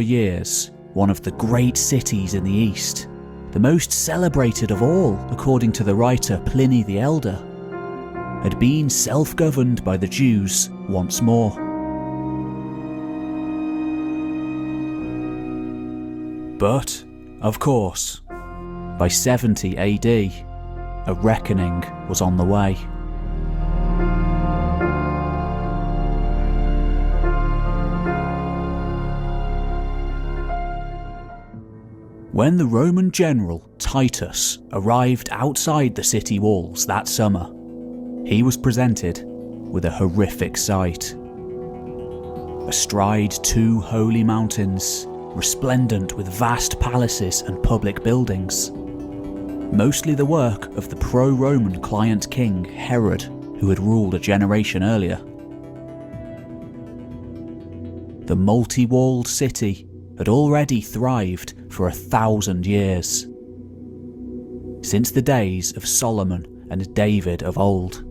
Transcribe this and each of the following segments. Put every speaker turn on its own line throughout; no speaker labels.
years, one of the great cities in the East, the most celebrated of all according to the writer Pliny the Elder, had been self-governed by the Jews once more. But, of course, by 70 AD, a reckoning was on the way. When the Roman general Titus arrived outside the city walls that summer, he was presented with a horrific sight. Astride two holy mountains, resplendent with vast palaces and public buildings, mostly the work of the pro-Roman client king Herod, who had ruled a generation earlier. The multi-walled city had already thrived for 1,000 years, since the days of Solomon and David of old.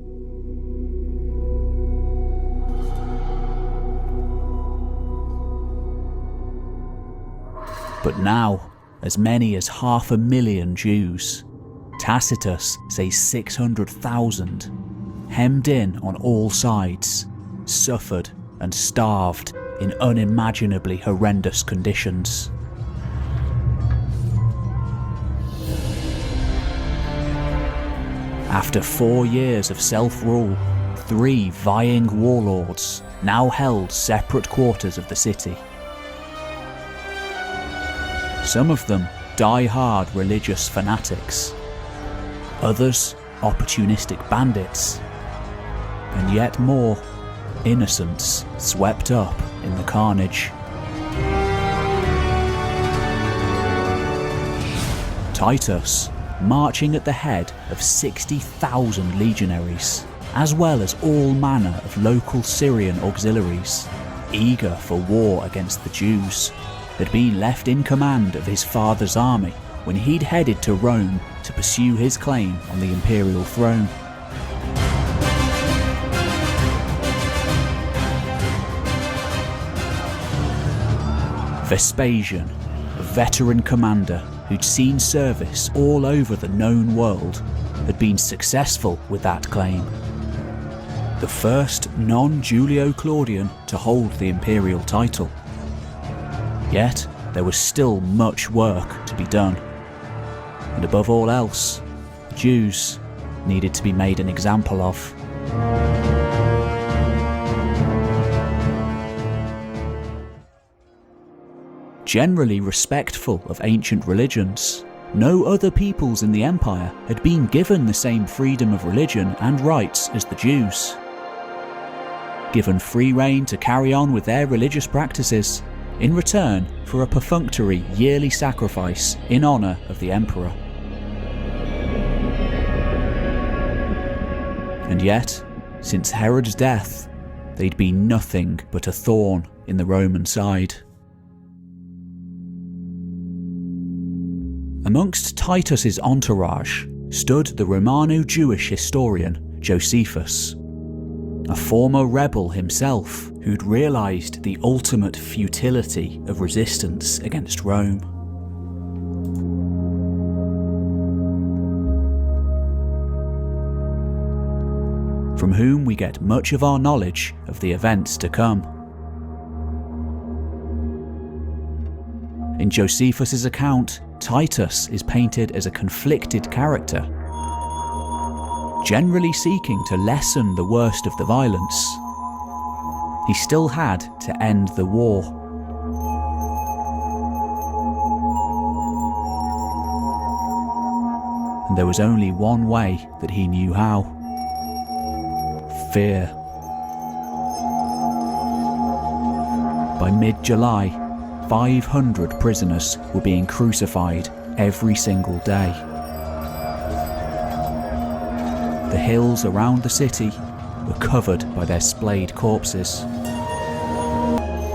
But now, as many as 500,000 Jews, Tacitus says 600,000, hemmed in on all sides, suffered and starved in unimaginably horrendous conditions. After 4 years of self-rule, 3 vying warlords now held separate quarters of the city. Some of them die-hard religious fanatics, others opportunistic bandits, and yet more innocents swept up in the carnage. Titus, marching at the head of 60,000 legionaries, as well as all manner of local Syrian auxiliaries, eager for war against the Jews, had been left in command of his father's army when he'd headed to Rome to pursue his claim on the imperial throne. Vespasian, a veteran commander who'd seen service all over the known world, had been successful with that claim. The first non-Julio Claudian to hold the imperial title. Yet, there was still much work to be done. And above all else, Jews needed to be made an example of. Generally respectful of ancient religions, no other peoples in the empire had been given the same freedom of religion and rights as the Jews. Given free rein to carry on with their religious practices, in return for a perfunctory yearly sacrifice in honour of the emperor. And yet, since Herod's death, they'd been nothing but a thorn in the Roman side. Amongst Titus's entourage stood the Romano-Jewish historian Josephus, a former rebel himself who'd realised the ultimate futility of resistance against Rome. From whom we get much of our knowledge of the events to come. In Josephus's account, Titus is painted as a conflicted character, generally seeking to lessen the worst of the violence. He still had to end the war. And there was only one way that he knew how. Fear. By mid-July, 500 prisoners were being crucified every single day. The hills around the city were covered by their splayed corpses,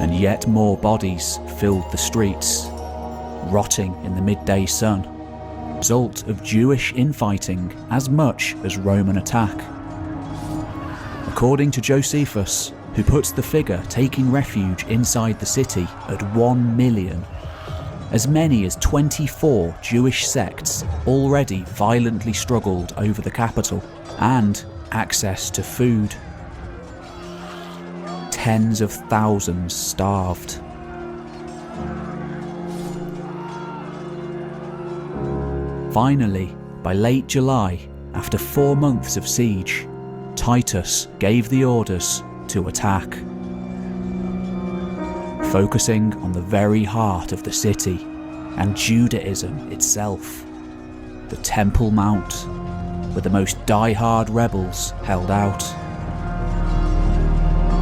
and yet more bodies filled the streets, rotting in the midday sun, result of Jewish infighting as much as Roman attack. According to Josephus, who puts the figure taking refuge inside the city at 1 million. As many as 24 Jewish sects already violently struggled over the capital and access to food. Tens of thousands starved. Finally, by late July, after 4 months of siege, Titus gave the orders to attack. Focusing on the very heart of the city and Judaism itself, the Temple Mount, where the most die-hard rebels held out.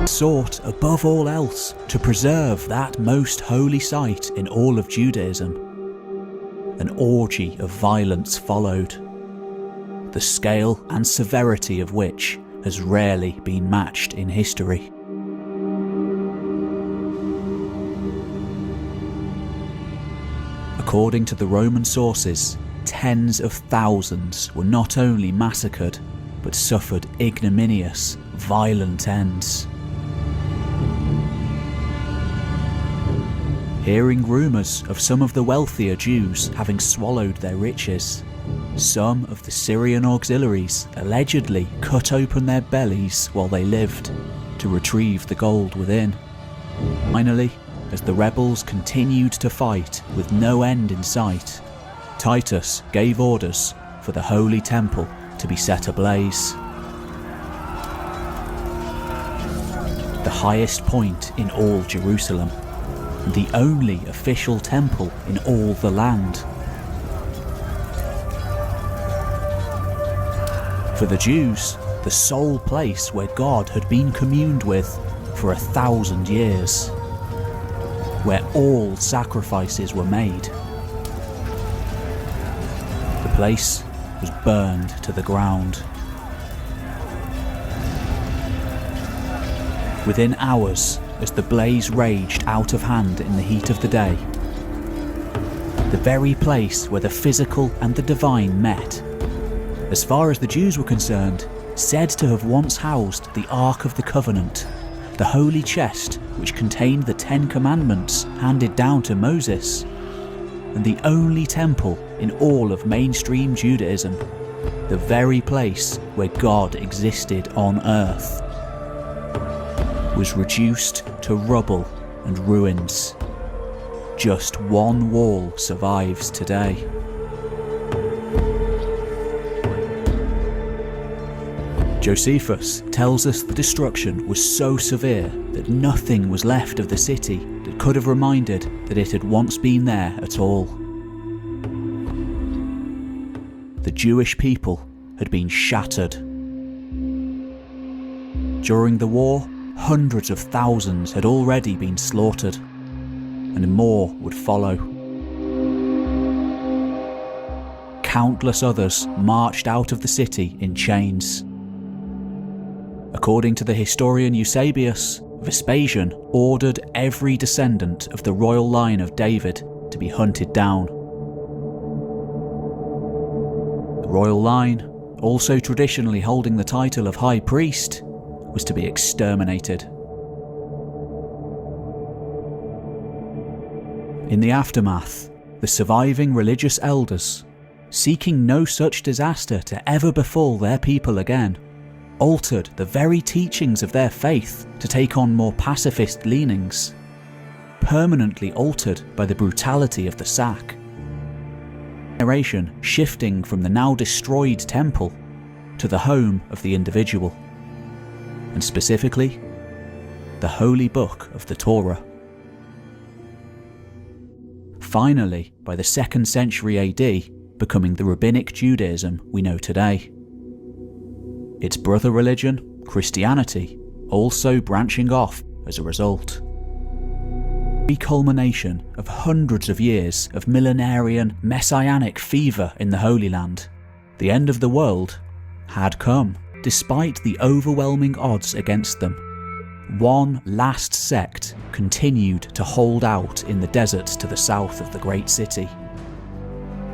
Sought above all else to preserve that most holy site in all of Judaism. An orgy of violence followed, the scale and severity of which has rarely been matched in history. According to the Roman sources, tens of thousands were not only massacred, but suffered ignominious, violent ends. Hearing rumours of some of the wealthier Jews having swallowed their riches, some of the Syrian auxiliaries allegedly cut open their bellies while they lived to retrieve the gold within. Finally, as the rebels continued to fight with no end in sight, Titus gave orders for the Holy Temple to be set ablaze. The highest point in all Jerusalem, the only official temple in all the land. For the Jews, the sole place where God had been communed with for 1,000 years, where all sacrifices were made. The place was burned to the ground. Within hours, as the blaze raged out of hand in the heat of the day, the very place where the physical and the divine met, as far as the Jews were concerned, said to have once housed the Ark of the Covenant, the holy chest which contained the 10 Commandments handed down to Moses, and the only temple in all of mainstream Judaism, the very place where God existed on earth, was reduced to rubble and ruins. Just one wall survives today. Josephus tells us the destruction was so severe that nothing was left of the city that could have reminded that it had once been there at all. The Jewish people had been shattered. During the war, hundreds of thousands had already been slaughtered, and more would follow. Countless others marched out of the city in chains. According to the historian Eusebius, Vespasian ordered every descendant of the royal line of David to be hunted down. The royal line, also traditionally holding the title of high priest, was to be exterminated. In the aftermath, the surviving religious elders, seeking no such disaster to ever befall their people again, altered the very teachings of their faith to take on more pacifist leanings, permanently altered by the brutality of the sack. Generation shifting from the now destroyed temple to the home of the individual, and specifically, the holy book of the Torah. Finally, by the 2nd century AD, becoming the rabbinic Judaism we know today. Its brother religion, Christianity, also branching off as a result. The culmination of hundreds of years of millenarian, messianic fever in the Holy Land, the end of the world, had come, despite the overwhelming odds against them. One last sect continued to hold out in the deserts to the south of the great city,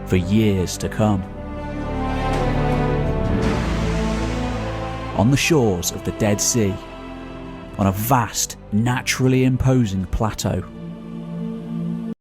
for years to come. On the shores of the Dead Sea, on a vast, naturally imposing plateau.